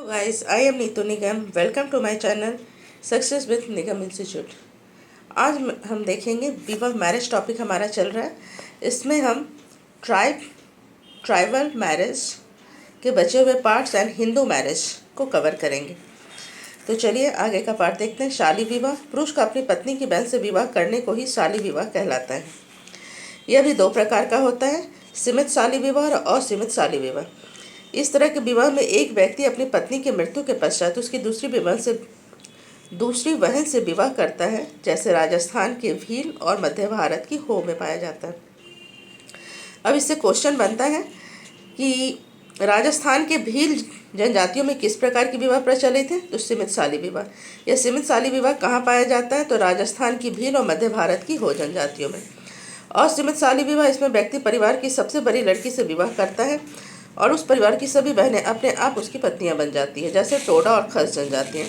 Guys, I am Neetu Nigam. Welcome to my channel Success with Nigam Institute. आज हम देखेंगे विवाह marriage topic हमारा चल रहा है। इसमें हम ट्राइबल मैरिज के बचे हुए पार्ट्स एंड हिंदू मैरिज को कवर करेंगे। तो चलिए आगे का पार्ट देखते हैं। शाली विवाह। पुरुष का अपनी पत्नी की बहन से विवाह करने को ही शाली विवाह कहलाता है। यह भी दो प्रकार का होता है, सीमित शाली विवाह और असीमित शाली विवाह। इस तरह के विवाह में एक व्यक्ति अपनी पत्नी की मृत्यु के पश्चात उसकी दूसरी बहन से विवाह करता है, जैसे राजस्थान के भील और मध्य भारत की हो में पाया जाता है। अब इससे क्वेश्चन बनता है कि राजस्थान के भील जनजातियों में किस प्रकार की विवाह प्रचलित है? तो सीमित शाली विवाह। यह सीमित शाली विवाह कहाँ पाया जाता है? तो राजस्थान की भील और मध्य भारत की हो जनजातियों में। असीमित शाली विवाह, इसमें व्यक्ति परिवार की सबसे बड़ी लड़की से विवाह करता है और उस परिवार की सभी बहनें अपने आप उसकी पत्नियां बन जाती है, जैसे टोडा और खस जनजातियां।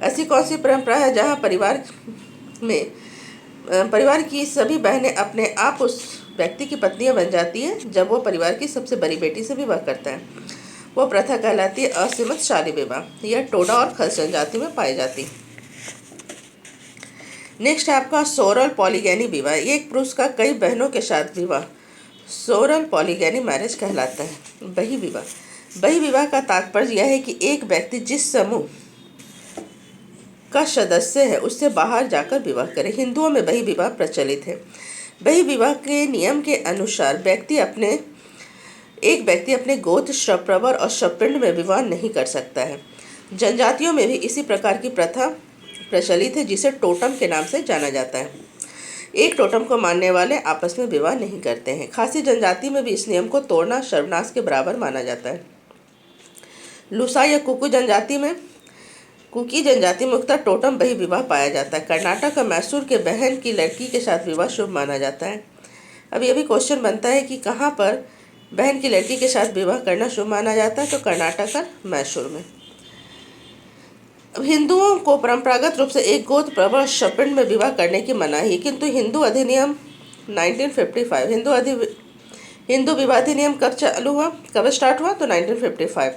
ऐसी कौन सी परंपरा है जहां परिवार की सभी बहनें अपने आप उस व्यक्ति की पत्नियां बन जाती है जब वो परिवार की सबसे बड़ी बेटी से विवाह करता है? वो प्रथा कहलाती है असीमित शाली विवाह। यह टोडा और खस जनजाति में पाई जाती है। नेक्स्ट है आपका सोरल पॉलीगैनी विवाह। ये एक पुरुष का कई बहनों के साथ विवाह सोरल पॉलीगैनी मैरिज कहलाता है। बही विवाह का तात्पर्य यह है कि एक व्यक्ति जिस समूह का सदस्य है उससे बाहर जाकर विवाह करे। हिंदुओं में बही विवाह प्रचलित है। बही विवाह के नियम के अनुसार एक व्यक्ति अपने गोत्र, शवप्रवर और शवपिंड में विवाह नहीं कर सकता है। जनजातियों में भी इसी प्रकार की प्रथा प्रचलित है, जिसे टोटम के नाम से जाना जाता है। एक टोटम को मानने वाले आपस में विवाह नहीं करते हैं। खासी जनजाति में भी इस नियम को तोड़ना सर्वनाश के बराबर माना जाता है। लूसा या कुकी जनजाति में मुख्यतः टोटम बही विवाह पाया जाता है। कर्नाटक और मैसूर के बहन की लड़की के साथ विवाह शुभ माना जाता है। अब यह भी क्वेश्चन बनता है कि कहाँ पर बहन की लड़की के साथ विवाह करना शुभ माना जाता है? तो कर्नाटक और मैसूर में। हिंदुओं को परंपरागत रूप से एक गोत्र, प्रवर, शवपिंड में विवाह करने की मनाही है, किंतु हिंदू अधिनियम 1955 हिंदू विवाह अधिनियम कब स्टार्ट हुआ? तो 1955।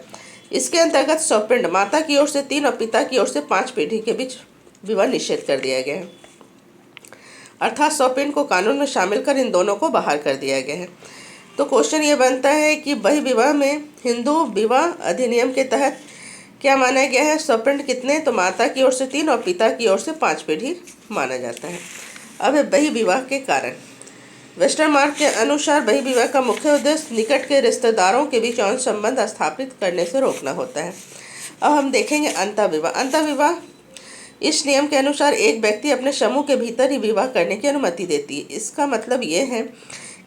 इसके अंतर्गत शवपिंड, माता की ओर से 3 और पिता की ओर से 5 पीढ़ी के बीच विवाह निषेध कर दिया गया है। अर्थात शवपिंड को कानून में शामिल कर इन दोनों को बाहर कर दिया गया है। तो क्वेश्चन ये बनता है कि बही विवाह में हिंदू विवाह अधिनियम के तहत क्या माना गया है? शवपिंड कितने? तो माता की ओर से 3 और पिता की ओर से 5 पीढ़ी माना जाता है। अब है बही विवाह के कारण। वेस्टर्न मार्ग के अनुसार बही विवाह का मुख्य उद्देश्य निकट के रिश्तेदारों के बीच यौन संबंध स्थापित करने से रोकना होता है। अब हम देखेंगे अंतःविवाह। अंतःविवाह इस नियम के अनुसार एक व्यक्ति अपने समूह के भीतर ही विवाह करने की अनुमति देती है। इसका मतलब ये है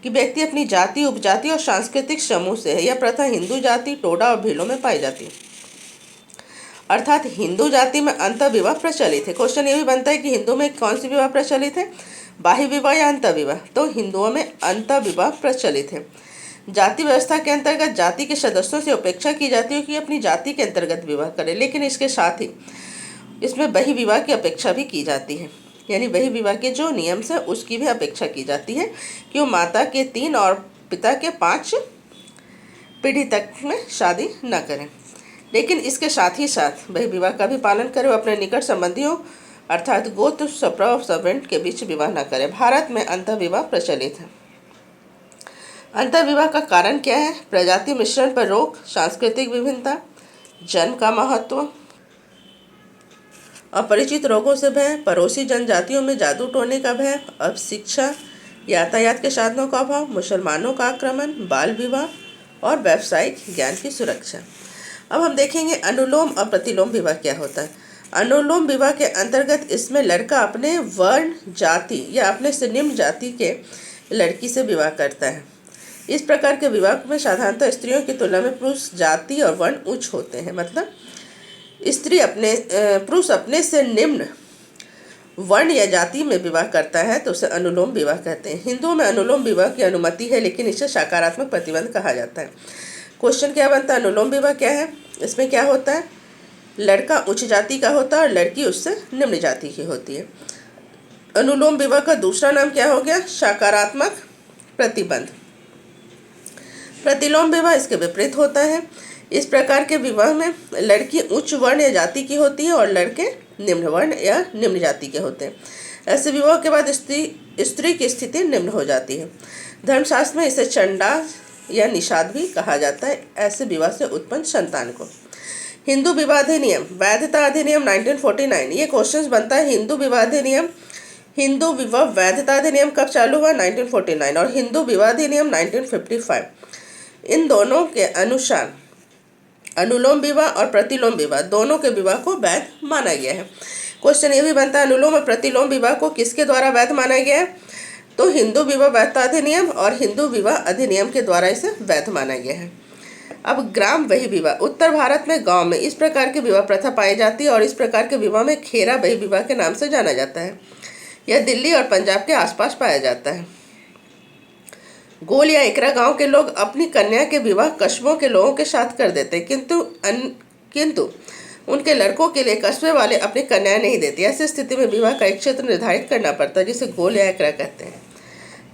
कि व्यक्ति अपनी जाति, उपजाति और सांस्कृतिक समूह से है। यह प्रथा हिंदू जाति, टोडा और भीलों में पाई जाती है। अर्थात हिंदू जाति में अंतःविवाह प्रचलित है। क्वेश्चन ये भी बनता है कि हिंदू में कौन सी विवाह प्रचलित है, बाह्य विवाह या अंतःविवाह? तो हिंदुओं में अंतःविवाह प्रचलित है। जाति व्यवस्था के अंतर्गत जाति के सदस्यों से अपेक्षा की जाती है कि अपनी जाति के अंतर्गत विवाह करें, लेकिन इसके साथ ही इसमें बही विवाह की अपेक्षा भी की जाती है। यानी बही विवाह के जो नियम से उसकी भी अपेक्षा की जाती है कि वो माता के 3 और पिता के 5 पीढ़ी तक में शादी न करें, लेकिन इसके साथ ही साथ बही विवाह का भी पालन करें। वो अपने निकट संबंधियों अर्थात गोत्र, शवप्रवर, शवपिंड के बीच विवाह न करें। भारत में अंतःविवाह प्रचलित है। अंतःविवाह का कारण क्या है? प्रजाति मिश्रण पर रोक, सांस्कृतिक विभिन्नता, जन्म का महत्व, अपरिचित रोगों से भय, पड़ोसी जनजातियों में जादू टोने का भय, अब शिक्षा, यातायात के साधनों का अभाव, मुसलमानों का आक्रमण, बाल विवाह और व्यावसायिक ज्ञान की सुरक्षा। अब हम देखेंगे अनुलोम और प्रतिलोम विवाह क्या होता है। अनुलोम विवाह के अंतर्गत इसमें लड़का अपने वर्ण, जाति या अपने से निम्न जाति के लड़की से विवाह करता है। इस प्रकार के विवाह में साधारणतः स्त्रियों की तुलना में पुरुष जाति और वर्ण उच्च होते हैं। मतलब पुरुष अपने से निम्न वर्ण या जाति में विवाह करता है तो उसे अनुलोम विवाह कहते हैं। हिंदुओं में अनुलोम विवाह की अनुमति है, लेकिन इसे सकारात्मक प्रतिबंध कहा जाता है। क्वेश्चन क्या बनता है? अनुलोम विवाह क्या है? इसमें क्या होता है? लड़का उच्च जाति का होता है और लड़की उससे निम्न जाति की होती है। अनुलोम विवाह का दूसरा नाम क्या हो गया? सकारात्मक प्रतिबंध। प्रतिलोम विवाह इसके विपरीत होता है। इस प्रकार के विवाह में लड़की उच्च वर्ण या जाति की होती है और लड़के निम्न वर्ण या निम्न जाति के होते हैं। ऐसे विवाह के बाद स्त्री की स्थिति निम्न हो जाती है। धर्मशास्त्र में इसे चंडाल या निषाद भी कहा जाता है, ऐसे विवाह से उत्पन्न संतान को। हिंदू विवाह अधिनियम, वैधता अधिनियम 1949। ये क्वेश्चन बनता है, हिंदू विवाह वैधता अधिनियम कब चालू हुआ? 1949। और हिंदू विवाह अधिनियम 1955। इन दोनों के अनुसार अनुलोम विवाह और प्रतिलोम विवाह दोनों के विवाह को वैध माना गया है। क्वेश्चन ये भी बनता है, अनुलोम और प्रतिलोम विवाह को किसके द्वारा वैध माना गया है? तो हिंदू विवाह वैधता अधिनियम और हिंदू विवाह अधिनियम के द्वारा इसे वैध माना गया है। अब ग्राम बही विवाह, उत्तर भारत में गांव में इस प्रकार की विवाह प्रथा पाई जाती है और इस प्रकार के विवाह में खेरा बही विवाह के नाम से जाना जाता है। यह दिल्ली और पंजाब के आसपास पाया जाता है। गोल या एकरा गांव के लोग अपनी कन्या के विवाह कस्बों के लोगों के साथ कर देते हैं, किंतु उनके लड़कों के लिए कस्बे वाले अपनी कन्या नहीं देते। ऐसी स्थिति में विवाह का एक क्षेत्र निर्धारित करना पड़ता है, जिसे गोल या एकरा कहते हैं।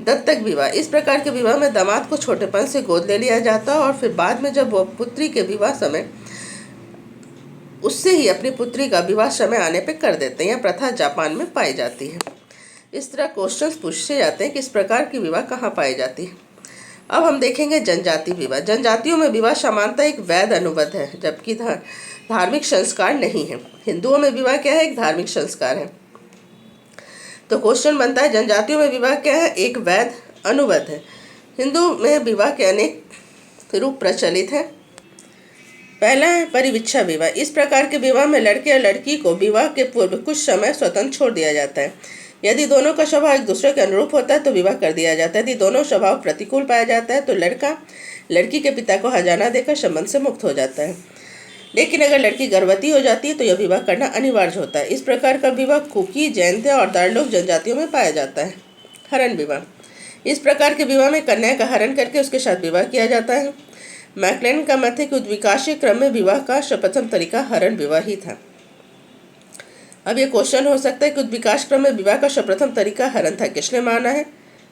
दत्तक विवाह, इस प्रकार के विवाह में दामाद को छोटेपन से गोद ले लिया जाता है और फिर बाद में जब वो पुत्री के विवाह समय उससे ही अपनी पुत्री का विवाह समय आने पर कर देते हैं। यह प्रथा जापान में पाई जाती है। इस तरह क्वेश्चंस पूछे जाते हैं कि इस प्रकार की विवाह कहाँ पाई जाती है। अब हम देखेंगे जनजाति विवाह। जनजातियों में विवाह सामान्यतः एक वैध अनुबंध है, जबकि धार्मिक संस्कार नहीं है। हिंदुओं में विवाह क्या है? एक धार्मिक संस्कार है। तो क्वेश्चन बनता है, जनजातियों में विवाह क्या है? एक वैध अनुबंध है। हिंदू में विवाह के अनेक रूप प्रचलित है। पहला है परिविच्छा विवाह। इस प्रकार के विवाह में लड़के या लड़की को विवाह के पूर्व कुछ समय स्वतंत्र छोड़ दिया जाता है। यदि दोनों का स्वभाव एक दूसरे के अनुरूप होता है तो विवाह कर दिया जाता है। यदि दोनों स्वभाव प्रतिकूल पाया जाता है तो लड़का लड़की के पिता को हर्जाना देकर संबंध से मुक्त हो जाता है। लेकिन अगर लड़की गर्भवती हो जाती है तो यह विवाह करना अनिवार्य होता है। इस प्रकार का विवाह कुकी, जैनत्य और दारलोक जनजातियों में पाया जाता है। हरण विवाह, इस प्रकार के विवाह में कन्या का हरण करके उसके साथ विवाह किया जाता है। मैकलेन का मत है कि उद्विकाशीय क्रम में विवाह का सर्वप्रथम तरीका हरण विवाह ही था। अब ये क्वेश्चन हो सकता है कि उद्विकास क्रम में विवाह का सर्वप्रथम तरीका हरण था, किसने माना है?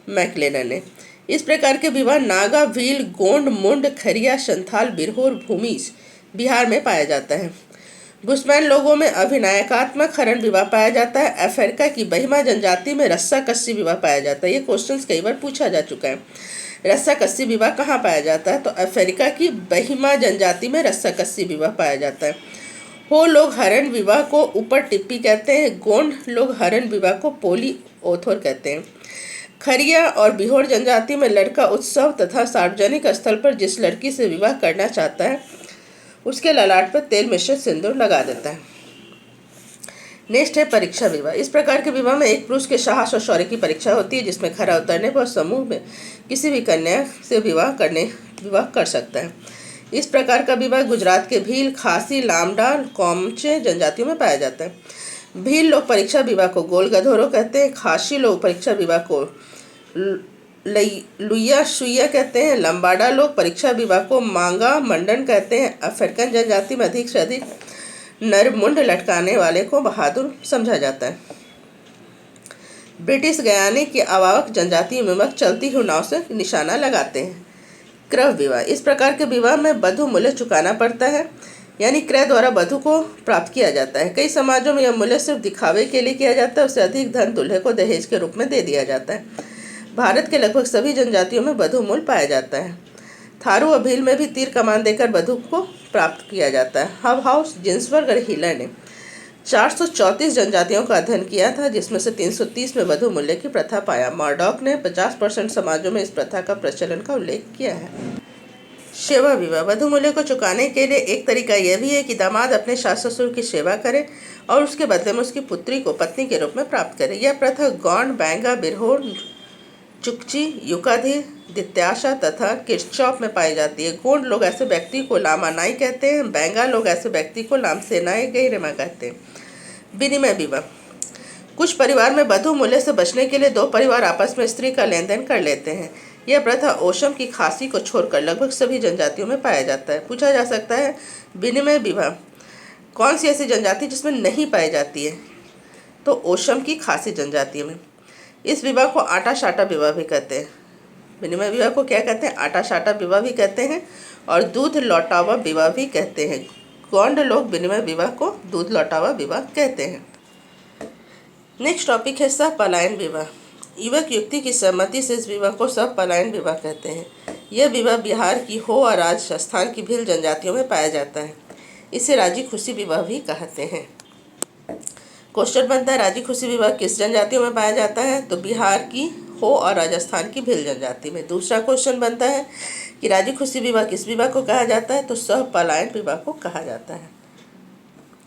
मैकलेनन ने। इस प्रकार के विवाह नागा, भील, गोंड, मुंड, खरिया, संथाल, बिरहोर, भूमिज बिहार में पाया जाता है। बुस्मैन लोगों में अभिनायकात्मक हरण विवाह पाया जाता है। अफ्रीका की बहिमा जनजाति में रस्सा कस्सी विवाह पाया जाता है। ये क्वेश्चन कई बार पूछा जा चुका है। रस्सा कस्सी विवाह कहाँ पाया जाता है? तो अफ्रीका की बहिमा जनजाति में रस्सा कस्सी विवाह पाया जाता है। हो लोग हरण विवाह को ऊपर टिप्पी कहते हैं। गोंड लोग हरण विवाह को पोली ओथोर कहते हैं। खरिया और बिहोर जनजाति में लड़का उत्सव तथा सार्वजनिक स्थल पर जिस लड़की से विवाह करना चाहता है उसके ललाट पर तेल मिश्रित सिंदूर लगा देता है। नेक्स्ट है परीक्षा विवाह। इस प्रकार के विवाह में एक पुरुष के साहस और शौर्य की परीक्षा होती है, जिसमें खरा उतरने पर समूह में किसी भी कन्या से विवाह कर सकता है। इस प्रकार का विवाह गुजरात के भील, खासी, लामडा, कोमचे जनजातियों में पाया जाता है। भील लोग परीक्षा विवाह को गोल गधोरो कहते हैं। खासी लोग परीक्षा विवाह को लुइया सुइया कहते हैं। लंबाडा लोग परीक्षा विवाह को मांगा मंडन कहते हैं। अफ्रीकन जनजाति में अधिक से अधिक नरमुंड लटकाने वाले को बहादुर समझा जाता है। ब्रिटिश गयाने की अवावक जनजाति में चलती हुई नाव से निशाना लगाते हैं। क्रय विवाह, इस प्रकार के विवाह में वधु मूल्य चुकाना पड़ता है, यानी क्रय द्वारा वधु को प्राप्त किया जाता है। कई समाजों में यह मूल्य सिर्फ दिखावे के लिए किया जाता है, उससे अधिक धन दूल्हे को दहेज के रूप में दे दिया जाता है। भारत के लगभग सभी जनजातियों में वधु मूल्य पाया जाता है। थारू और भील में भी तीर कमान देकर वधु को प्राप्त किया जाता है। हब हाउस, जिन्सबर्ग और हिलर ने 434 जनजातियों का अध्ययन किया था, जिसमें से 330 में वधु मूल्य की प्रथा पाया। मॉर्डॉक ने 50% समाजों में इस प्रथा का प्रचलन का उल्लेख किया है। सेवा विवाह, वधु मूल्य को चुकाने के लिए एक तरीका यह भी है कि दामाद अपने सास ससुर की सेवा करे और उसके बदले में उसकी पुत्री को पत्नी के रूप में प्राप्त करे। यह प्रथा गौंड, बैंगा, बिरहोर, चुकची, युकाधी, दित्याशा तथा किरचौप में पाई जाती है। गोंड लोग ऐसे व्यक्ति को लामानाई कहते हैं। बैंगा लोग ऐसे व्यक्ति को लामसेनाई गैरमा कहते हैं। विनिमय विवाह, कुछ परिवार में वधु मूल्य से बचने के लिए दो परिवार आपस में स्त्री का लेन देन कर लेते हैं। यह प्रथा ओशम की खासी को छोड़कर लगभग सभी जनजातियों में पाया जाता है। पूछा जा सकता है, विनिमय विवाह कौन सी ऐसी जनजाति जिसमें नहीं पाई जाती है? तो ओशम की खासी जनजाति में। इस विवाह को आटा साटा विवाह भी कहते हैं। विनिमय विवाह को क्या कहते हैं? आटा साटा विवाह भी कहते हैं और दूध लौटावा विवाह भी कहते हैं। गौंड लोग विनिमय विवाह को दूध लौटावा विवाह कहते हैं। नेक्स्ट टॉपिक है सह पलायन विवाह। युवक युवती की सहमति से इस विवाह को सह पलायन विवाह कहते हैं। यह विवाह बिहार की हो और राजस्थान की भील जनजातियों में पाया जाता है। इसे राजी खुशी विवाह भी कहते हैं। क्वेश्चन बनता है राजी खुशी विवाह किस जनजातियों में पाया जाता है? तो बिहार की हो और राजस्थान की भील जनजाति में। दूसरा क्वेश्चन बनता है कि राजी खुशी विवाह किस विवाह को कहा जाता है? तो सह पलायन विवाह को कहा जाता है।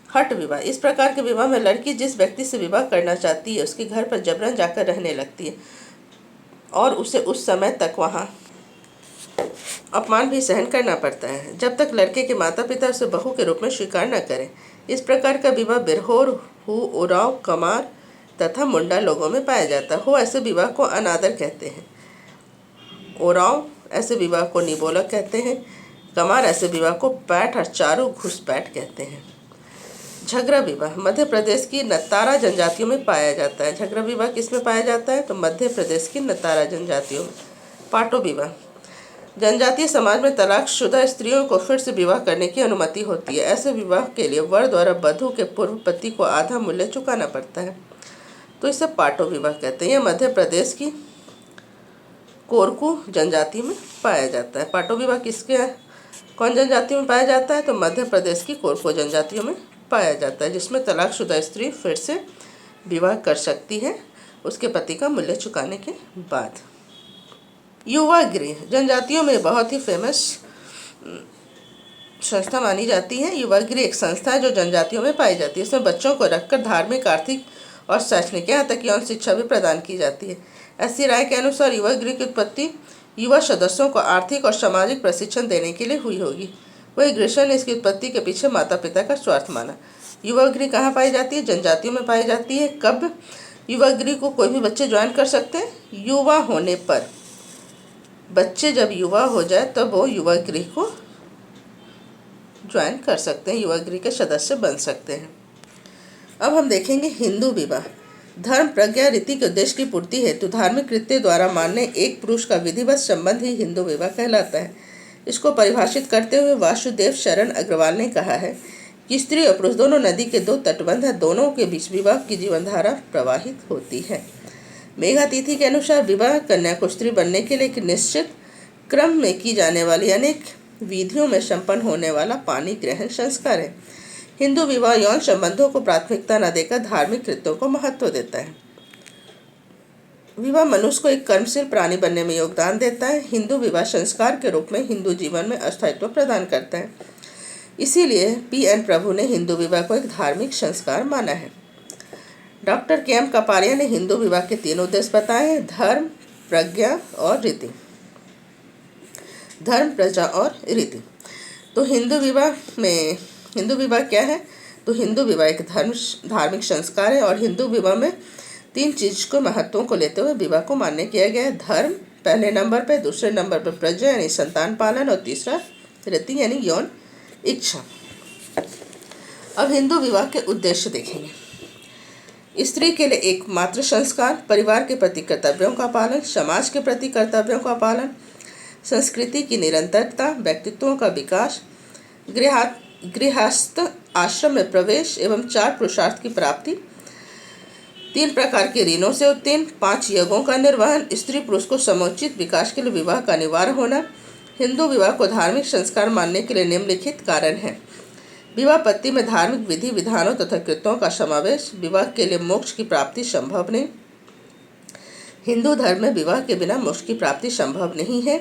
हठ विवाह, इस प्रकार के विवाह में लड़की जिस व्यक्ति से विवाह करना चाहती है उसके घर पर जबरन जाकर रहने लगती है और उसे उस समय तक वहाँ अपमान भी सहन करना पड़ता है जब तक लड़के के माता पिता उसे बहू के रूप में स्वीकार न करें। इस प्रकार का विवाह बिरहोर, हु, उराव, कमार तथा मुंडा लोगों में पाया जाता है। हो ऐसे विवाह को अनादर कहते हैं। ओराव ऐसे विवाह को निबोलक कहते हैं। कमार ऐसे विवाह को पैठ और चारू घुसपैठ कहते हैं। झगड़ा विवाह मध्य प्रदेश की नतारा जनजातियों में पाया जाता है। झगड़ा विवाह किस में पाया जाता है? तो मध्य प्रदेश की नतारा जनजातियों में। पाटो विवाह, जनजातीय समाज में तलाकशुदा स्त्रियों को फिर से विवाह करने की अनुमति होती है। ऐसे विवाह के लिए वर द्वारा वधू के पूर्व पति को आधा मूल्य चुकाना पड़ता है, तो इसे पाटो विवाह कहते हैं। यह मध्य प्रदेश की कोरकू जनजाति में पाया जाता है। पाटो विवाह किसके कौन जनजाति में पाया जाता है? तो मध्य प्रदेश की कोरकू जनजातियों में पाया जाता है, जिसमें तलाकशुदा स्त्री फिर से विवाह कर सकती है उसके पति का मूल्य चुकाने के बाद। युवा गृह जनजातियों में बहुत ही फेमस संस्था मानी जाती है। युवा गृह एक संस्था है जो जनजातियों में पाई जाती है। इसमें बच्चों को रखकर धार्मिक, आर्थिक और शैक्षणिक यहाँ तक यौन शिक्षा भी प्रदान की जाती है। ऐसी राय के अनुसार युवा गृह की उत्पत्ति युवा सदस्यों को आर्थिक और सामाजिक प्रशिक्षण देने के लिए हुई होगी। वही ग्रीशा ने इसकी उत्पत्ति के पीछे माता पिता का स्वार्थ माना। युवा गृह कहाँ पाई जाती है? जनजातियों में पाई जाती है। कब युवा गृह को कोई भी बच्चे ज्वाइन कर सकते हैं? युवा होने पर। बच्चे जब युवा हो जाए तब वो युवा गृह को ज्वाइन कर सकते हैं, युवा गृह के सदस्य बन सकते हैं। अब हम देखेंगे हिंदू विवाह। धर्म, प्रज्ञा, रीति के उद्देश्य की पूर्ति हेतु धार्मिक कृत्य द्वारा मान्य एक पुरुष का विधिवत संबंध ही हिंदू विवाह कहलाता है। इसको परिभाषित करते हुए वासुदेव शरण अग्रवाल ने कहा है कि स्त्री और पुरुष दोनों नदी के दो तटबंध हैं, दोनों के बीच विवाह की जीवनधारा प्रवाहित होती है। मेघातिथि के अनुसार विवाह कन्या को स्त्री बनने के लिए एक निश्चित क्रम में की जाने वाली अनेक विधियों में संपन्न होने वाला पानी ग्रहण संस्कार है। हिंदू विवाह यौन संबंधों को प्राथमिकता न देकर धार्मिक कृत्यों को महत्व देता है। विवाह मनुष्य को एक कर्मशील प्राणी बनने में योगदान देता है। हिंदू विवाह संस्कार के रूप में हिंदू जीवन में अस्थायित्व प्रदान करता है। इसीलिए पी.एन. प्रभु ने हिंदू विवाह को एक धार्मिक संस्कार माना है। Doctor KM. कपारिया ने हिंदू विवाह के 3 उद्देश्य बताए हैं: धर्म, प्रज्ञा और रीति। धर्म, प्रजा और रीति। तो हिंदू विवाह क्या है? तो हिंदू विवाह एक धार्मिक संस्कार है और हिंदू विवाह में 3 चीज को महत्वों को लेते हुए विवाह को मान्य किया गया है। धर्म पहले नंबर पे, दूसरे नंबर पे प्रजा यानी संतान पालन और तीसरा रीति यानी यौन इच्छा। अब हिंदू विवाह के उद्देश्य देखेंगे। स्त्री के लिए एकमात्र संस्कार, परिवार के प्रति कर्तव्यों का पालन, समाज के प्रति कर्तव्यों का पालन, संस्कृति की निरंतरता, व्यक्तित्वों का विकास, गृहस्थ आश्रम में प्रवेश एवं 4 पुरुषार्थ की प्राप्ति, 3 प्रकार के ऋणों से उत्तीर्ण, 5 यज्ञों का निर्वहन, स्त्री पुरुष को समुचित विकास के लिए विवाह का अनिवार्य होना। हिंदू विवाह को धार्मिक संस्कार मानने के लिए निम्नलिखित कारण है: विवाह पद्धति में धार्मिक विधि विधानों तथा कृत्यों का समावेश, विवाह के लिए मोक्ष की प्राप्ति संभव नहीं। हिंदू धर्म में विवाह के बिना मोक्ष की प्राप्ति संभव नहीं है।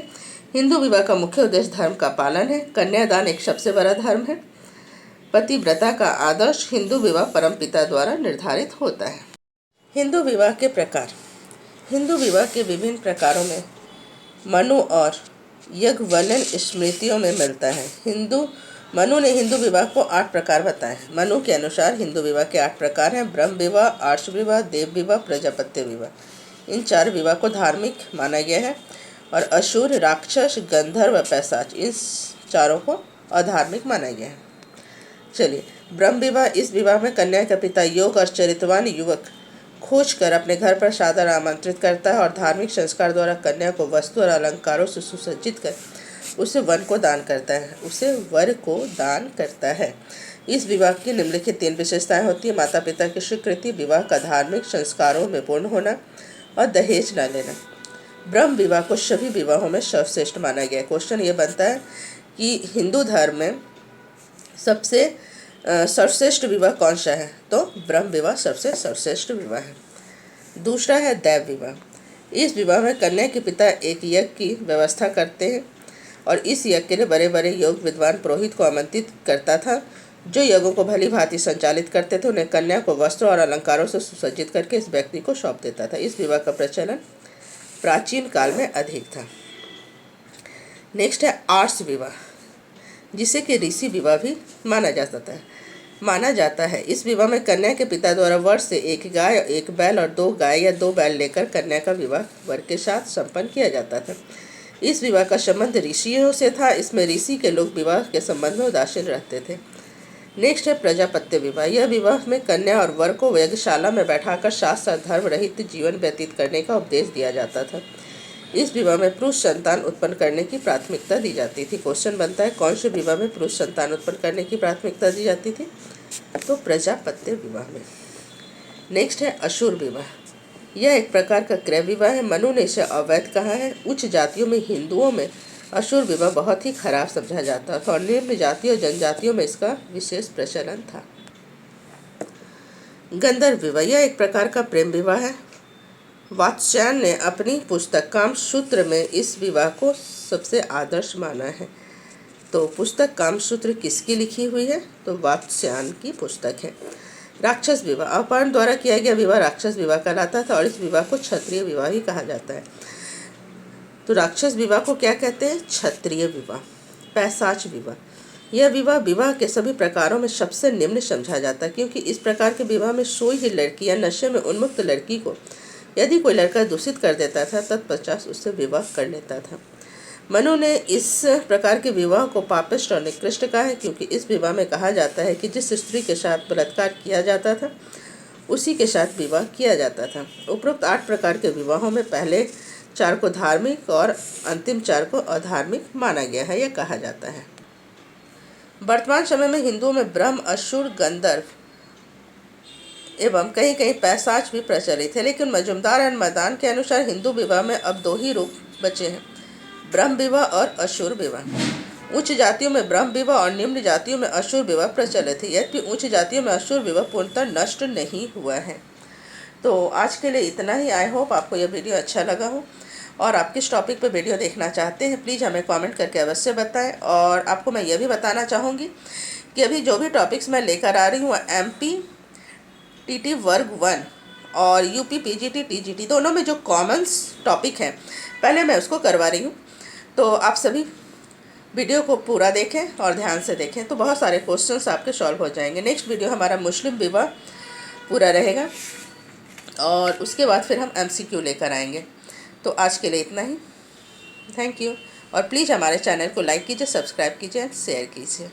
हिंदू विवाह का मुख्य उद्देश्य धर्म का पालन है। कन्यादान एक सबसे बड़ा धर्म है। पतिव्रता का आदर्श हिंदू विवाह परमपिता द्वारा निर्धारित होता है। हिंदू विवाह के प्रकार। हिंदू विवाह के विभिन्न प्रकारों में मनु और याज्ञवल्क्य स्मृतियों में मिलता है। मनु ने हिंदू विवाह को 8 प्रकार बताए। मनु के अनुसार हिंदू विवाह के 8 प्रकार हैं: ब्रह्म विवाह, आर्ष विवाह, देव विवाह, प्रजापत्य विवाह। इन 4 विवाह को धार्मिक माना गया है और असुर, राक्षस, गंधर्व व पैशाच इन चारों को अधार्मिक माना गया है। चलिए, ब्रह्म विवाह। इस विवाह में कन्या का पिता योग्य और चरित्रवान युवक खोज कर अपने घर पर सादर आमंत्रित करता है और धार्मिक संस्कार द्वारा कन्या को वस्तु और अलंकारों से सुसज्जित कर उसे वर को दान करता है। इस विवाह की निम्नलिखित 3 विशेषताएं होती है। माता पिता की स्वीकृति, विवाह का धार्मिक संस्कारों में पूर्ण होना और दहेज न लेना। ब्रह्म विवाह को सभी विवाहों में सर्वश्रेष्ठ माना गया। क्वेश्चन ये बनता है कि हिंदू धर्म में सबसे सर्वश्रेष्ठ विवाह कौन सा है? तो ब्रह्म विवाह सबसे सर्वश्रेष्ठ विवाह है। दूसरा है दैव विवाह। इस विवाह में कन्या के पिता एक यज्ञ की व्यवस्था करते हैं और इस यज्ञ के लिए बड़े बड़े योग विद्वान पुरोहित को आमंत्रित करता था, जो यज्ञों को भली भांति संचालित करते थे। उन्हें कन्या को वस्त्र और अलंकारों से सुसज्जित करके इस व्यक्ति को सौंप देता था। इस विवाह का प्रचलन प्राचीन काल में अधिक था। नेक्स्ट है आर्ष विवाह, जिसे कि ऋषि विवाह भी माना जाता है। इस विवाह में कन्या के पिता द्वारा वर्ष से 1 गाय, 1 बैल और 2 गाय या 2 बैल लेकर कन्या का विवाह वर के साथ संपन्न किया जाता था। इस विवाह का संबंध ऋषियों से था। इसमें ऋषि के लोग विवाह के संबंध में उदासीन रहते थे। नेक्स्ट है प्रजापत्य विवाह। यह विवाह में कन्या और वर को यज्ञशाला में बैठाकर शास्त्र धर्म रहित जीवन व्यतीत करने का उपदेश दिया जाता था। इस विवाह में पुरुष संतान उत्पन्न करने की प्राथमिकता दी जाती थी। क्वेश्चन बनता है कौन से विवाह में पुरुष संतान उत्पन्न करने की प्राथमिकता दी जाती थी? तो प्रजापत्य विवाह में। नेक्स्ट है असुर विवाह। यह एक प्रकार का क्रय विवाह है। मनु ने इसे अवैध कहा है। उच्च जातियों में हिंदुओं में असुर विवाह बहुत ही खराब समझा जाता था और निम्न जातियों जनजातियों में इसका विशेष प्रचलन था। गंधर्व विवाह। यह एक प्रकार का प्रेम विवाह है। वात्स्यायन ने अपनी पुस्तक कामसूत्र में इस विवाह को सबसे आदर्श माना है। तो पुस्तक कामसूत्र किसकी लिखी हुई है? तो वात्स्यायन की पुस्तक है। राक्षस विवाह। अपहरण द्वारा किया गया विवाह राक्षस विवाह कहलाता था और इस विवाह को क्षत्रिय विवाह ही कहा जाता है। तो राक्षस विवाह को क्या कहते हैं? क्षत्रिय विवाह। पैशाच विवाह। यह विवाह के सभी प्रकारों में सबसे निम्न समझा जाता है, क्योंकि इस प्रकार के विवाह में सोई ही लड़की या नशे में उन्मुक्त लड़की को यदि कोई लड़का दूषित कर देता था तत्पश्चात उससे विवाह कर लेता था। मनु ने इस प्रकार के विवाह को पापिष्ट और निकृष्ट कहा है, क्योंकि इस विवाह में कहा जाता है कि जिस स्त्री के साथ बलात्कार किया जाता था उसी के साथ विवाह किया जाता था। उपरोक्त 8 प्रकार के विवाहों में पहले 4 को धार्मिक और अंतिम 4 को अधार्मिक माना गया है, यह कहा जाता है। वर्तमान समय में हिंदुओं में ब्रह्म, असुर, गंधर्व एवं कहीं कहीं पैशाच भी प्रचलित है, लेकिन मजुमदार और मैदान के अनुसार हिंदू विवाह में अब 2 ही रूप बचे हैं, ब्रह्म विवाह और असुर विवाह। उच्च जातियों में ब्रह्म विवाह और निम्न जातियों में असुर विवाह प्रचलित है, यद्यपि उच्च जातियों में असुर विवाह पूर्णतः नष्ट नहीं हुआ है। तो आज के लिए इतना ही। आई होप आपको यह वीडियो अच्छा लगा हो और आप किस टॉपिक पर वीडियो देखना चाहते हैं प्लीज़ हमें कमेंट करके अवश्य बताएं। और आपको मैं यह भी बताना चाहूँगी कि अभी जो भी टॉपिक्स मैं लेकर आ रही हूँ MP TT वर्ग 1 और UP PGT TGT दोनों में जो कॉमन्स टॉपिक हैं पहले मैं उसको करवा रही हूँ। तो आप सभी वीडियो को पूरा देखें और ध्यान से देखें तो बहुत सारे क्वेश्चंस आपके सॉल्व हो जाएंगे। नेक्स्ट वीडियो हमारा मुस्लिम विवाह पूरा रहेगा और उसके बाद फिर हम MCQ लेकर आएंगे। तो आज के लिए इतना ही। थैंक यू और प्लीज़ हमारे चैनल को लाइक कीजिए, सब्सक्राइब कीजिए, शेयर कीजिए।